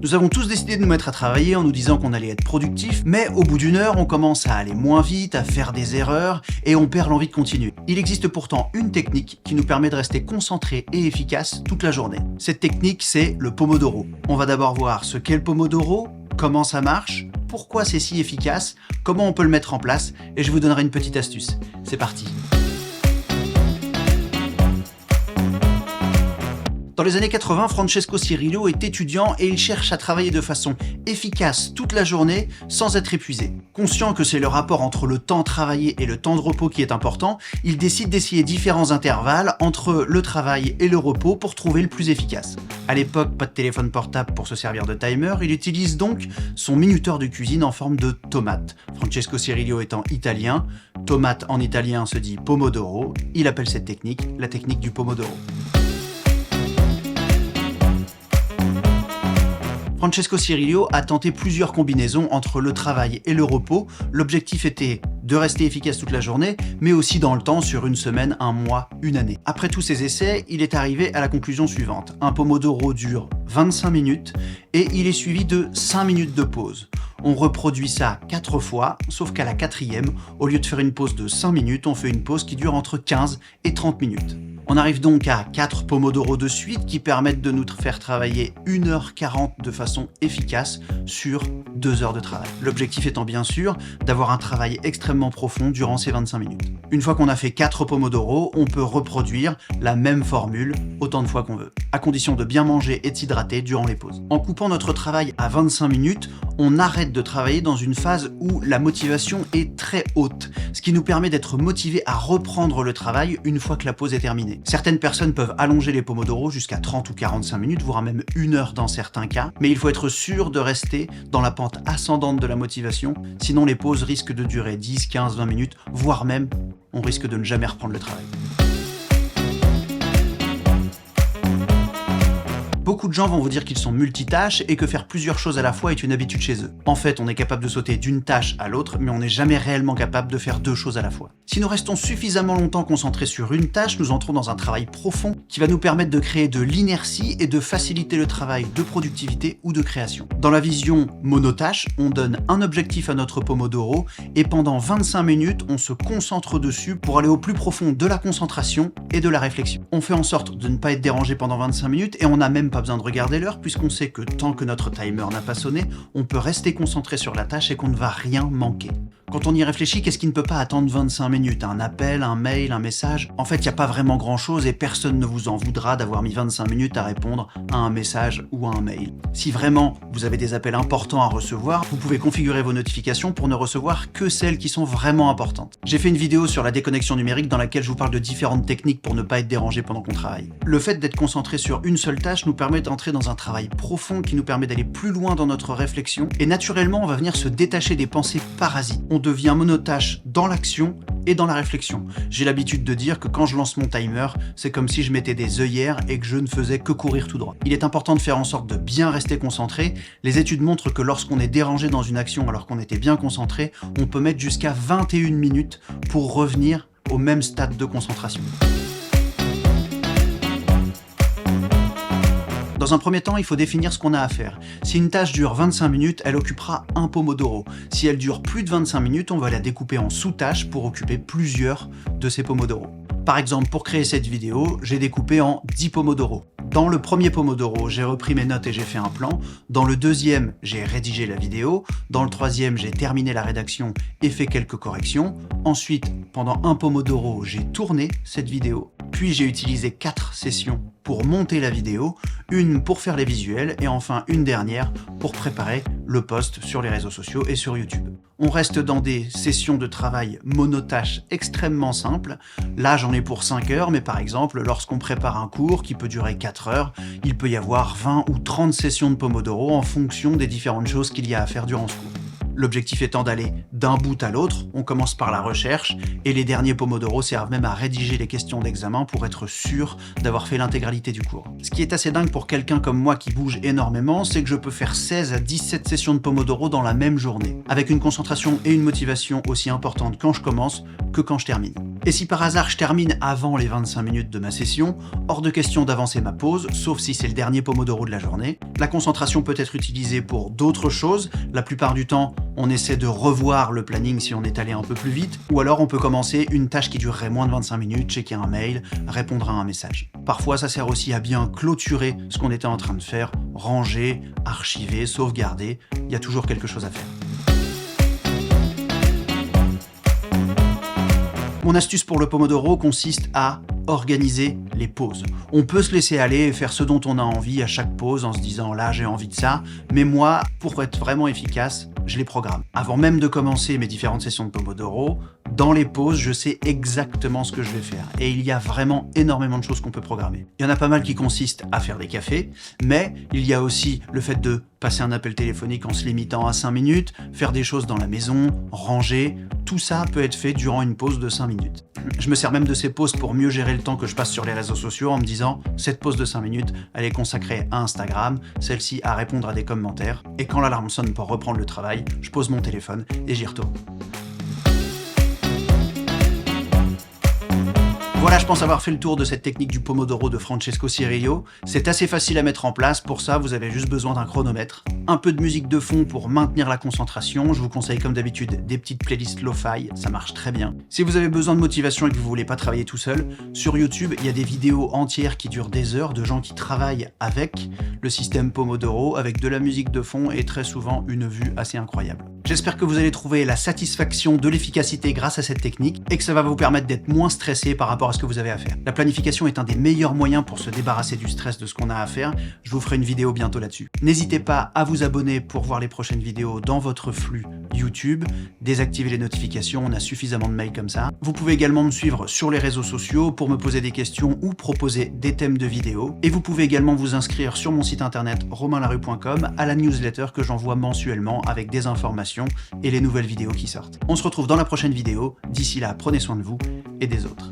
Nous avons tous décidé de nous mettre à travailler en nous disant qu'on allait être productif, mais au bout d'une heure, on commence à aller moins vite, à faire des erreurs, et on perd l'envie de continuer. Il existe pourtant une technique qui nous permet de rester concentré et efficace toute la journée. Cette technique, c'est le Pomodoro. On va d'abord voir ce qu'est le Pomodoro, comment ça marche, pourquoi c'est si efficace, comment on peut le mettre en place, et je vous donnerai une petite astuce. C'est parti. Dans les années 80, Francesco Cirillo est étudiant et il cherche à travailler de façon efficace toute la journée sans être épuisé. Conscient que c'est le rapport entre le temps travaillé et le temps de repos qui est important, il décide d'essayer différents intervalles entre le travail et le repos pour trouver le plus efficace. À l'époque, pas de téléphone portable pour se servir de timer, il utilise donc son minuteur de cuisine en forme de tomate. Francesco Cirillo étant italien, tomate en italien se dit pomodoro, il appelle cette technique la technique du Pomodoro. Francesco Cirillo a tenté plusieurs combinaisons entre le travail et le repos. L'objectif était de rester efficace toute la journée, mais aussi dans le temps, sur une semaine, un mois, une année. Après tous ces essais, il est arrivé à la conclusion suivante. Un Pomodoro dure 25 minutes et il est suivi de 5 minutes de pause. On reproduit ça 4 fois, sauf qu'à la 4e, au lieu de faire une pause de 5 minutes, on fait une pause qui dure entre 15 et 30 minutes. On arrive donc à 4 Pomodoro de suite qui permettent de nous faire travailler 1h40 de façon efficace sur 2 heures de travail. L'objectif étant bien sûr d'avoir un travail extrêmement profond durant ces 25 minutes. Une fois qu'on a fait 4 Pomodoro, on peut reproduire la même formule autant de fois qu'on veut, à condition de bien manger et de s'hydrater durant les pauses. En coupant notre travail à 25 minutes, on arrête de travailler dans une phase où la motivation est très haute, ce qui nous permet d'être motivé à reprendre le travail une fois que la pause est terminée. Certaines personnes peuvent allonger les Pomodoro jusqu'à 30 ou 45 minutes, voire même 1 heure dans certains cas, mais il faut être sûr de rester dans la pente ascendante de la motivation, sinon les pauses risquent de durer 10, 15, 20 minutes, voire même on risque de ne jamais reprendre le travail. Beaucoup de gens vont vous dire qu'ils sont multitâches et que faire plusieurs choses à la fois est une habitude chez eux. En fait, on est capable de sauter d'une tâche à l'autre, mais on n'est jamais réellement capable de faire 2 choses à la fois. Si nous restons suffisamment longtemps concentrés sur une tâche, nous entrons dans un travail profond qui va nous permettre de créer de l'inertie et de faciliter le travail de productivité ou de création. Dans la vision monotâche, on donne un objectif à notre Pomodoro et pendant 25 minutes, on se concentre dessus pour aller au plus profond de la concentration et de la réflexion. On fait en sorte de ne pas être dérangé pendant 25 minutes et on n'a même pas besoin de regarder l'heure puisqu'on sait que tant que notre timer n'a pas sonné, on peut rester concentré sur la tâche et qu'on ne va rien manquer. Quand on y réfléchit, qu'est-ce qui ne peut pas attendre 25 minutes? Un appel, un mail, un message? En fait, il n'y a pas vraiment grand-chose et personne ne vous en voudra d'avoir mis 25 minutes à répondre à un message ou à un mail. Si vraiment vous avez des appels importants à recevoir, vous pouvez configurer vos notifications pour ne recevoir que celles qui sont vraiment importantes. J'ai fait une vidéo sur la déconnexion numérique dans laquelle je vous parle de différentes techniques pour ne pas être dérangé pendant qu'on travaille. Le fait d'être concentré sur une seule tâche nous permet d'entrer dans un travail profond qui nous permet d'aller plus loin dans notre réflexion et naturellement on va venir se détacher des pensées parasites. On devient monotâche dans l'action et dans la réflexion. J'ai l'habitude de dire que quand je lance mon timer, c'est comme si je mettais des œillères et que je ne faisais que courir tout droit. Il est important de faire en sorte de bien rester concentré. Les études montrent que lorsqu'on est dérangé dans une action alors qu'on était bien concentré, on peut mettre jusqu'à 21 minutes pour revenir au même stade de concentration. Dans un premier temps, il faut définir ce qu'on a à faire. Si une tâche dure 25 minutes, elle occupera un Pomodoro. Si elle dure plus de 25 minutes, on va la découper en sous-tâches pour occuper plusieurs de ces Pomodoro. Par exemple, pour créer cette vidéo, j'ai découpé en 10 Pomodoro. Dans le premier Pomodoro, j'ai repris mes notes et j'ai fait un plan. Dans le deuxième, j'ai rédigé la vidéo. Dans le troisième, j'ai terminé la rédaction et fait quelques corrections. Ensuite, pendant un Pomodoro, j'ai tourné cette vidéo. Puis j'ai utilisé 4 sessions pour monter la vidéo, une pour faire les visuels et enfin une dernière pour préparer le post sur les réseaux sociaux et sur YouTube. On reste dans des sessions de travail monotâches extrêmement simples. Là, j'en ai pour 5 heures, mais par exemple, lorsqu'on prépare un cours qui peut durer 4 heures, il peut y avoir 20 ou 30 sessions de Pomodoro en fonction des différentes choses qu'il y a à faire durant ce cours. L'objectif étant d'aller d'un bout à l'autre, on commence par la recherche, et les derniers Pomodoro servent même à rédiger les questions d'examen pour être sûr d'avoir fait l'intégralité du cours. Ce qui est assez dingue pour quelqu'un comme moi qui bouge énormément, c'est que je peux faire 16 à 17 sessions de Pomodoro dans la même journée, avec une concentration et une motivation aussi importantes quand je commence que quand je termine. Et si par hasard je termine avant les 25 minutes de ma session, hors de question d'avancer ma pause, sauf si c'est le dernier Pomodoro de la journée. La concentration peut être utilisée pour d'autres choses. La plupart du temps, on essaie de revoir le planning si on est allé un peu plus vite, ou alors on peut commencer une tâche qui durerait moins de 25 minutes, checker un mail, répondre à un message. Parfois, ça sert aussi à bien clôturer ce qu'on était en train de faire, ranger, archiver, sauvegarder. Il y a toujours quelque chose à faire. Mon astuce pour le Pomodoro consiste à organiser les pauses. On peut se laisser aller et faire ce dont on a envie à chaque pause en se disant là j'ai envie de ça, mais moi, pour être vraiment efficace, je les programme. Avant même de commencer mes différentes sessions de Pomodoro, dans les pauses, je sais exactement ce que je vais faire. Et il y a vraiment énormément de choses qu'on peut programmer. Il y en a pas mal qui consistent à faire des cafés, mais il y a aussi le fait de passer un appel téléphonique en se limitant à 5 minutes, faire des choses dans la maison, ranger, tout ça peut être fait durant une pause de 5 minutes. Je me sers même de ces pauses pour mieux gérer le temps que je passe sur les réseaux sociaux en me disant cette pause de 5 minutes, elle est consacrée à Instagram, celle-ci à répondre à des commentaires, et quand l'alarme sonne pour reprendre le travail, je pose mon téléphone et j'y retourne. Voilà, je pense avoir fait le tour de cette technique du Pomodoro de Francesco Cirillo. C'est assez facile à mettre en place, pour ça vous avez juste besoin d'un chronomètre. Un peu de musique de fond pour maintenir la concentration, je vous conseille comme d'habitude des petites playlists lo-fi, ça marche très bien. Si vous avez besoin de motivation et que vous voulez pas travailler tout seul, sur YouTube il y a des vidéos entières qui durent des heures de gens qui travaillent avec le système Pomodoro, avec de la musique de fond et très souvent une vue assez incroyable. J'espère que vous allez trouver la satisfaction de l'efficacité grâce à cette technique et que ça va vous permettre d'être moins stressé par rapport à ce que vous avez à faire. La planification est un des meilleurs moyens pour se débarrasser du stress de ce qu'on a à faire. Je vous ferai une vidéo bientôt là-dessus. N'hésitez pas à vous abonner pour voir les prochaines vidéos dans votre flux YouTube. Désactivez les notifications, on a suffisamment de mails comme ça. Vous pouvez également me suivre sur les réseaux sociaux pour me poser des questions ou proposer des thèmes de vidéos. Et vous pouvez également vous inscrire sur mon site internet romainlarue.com à la newsletter que j'envoie mensuellement avec des informations et les nouvelles vidéos qui sortent. On se retrouve dans la prochaine vidéo. D'ici là, prenez soin de vous et des autres.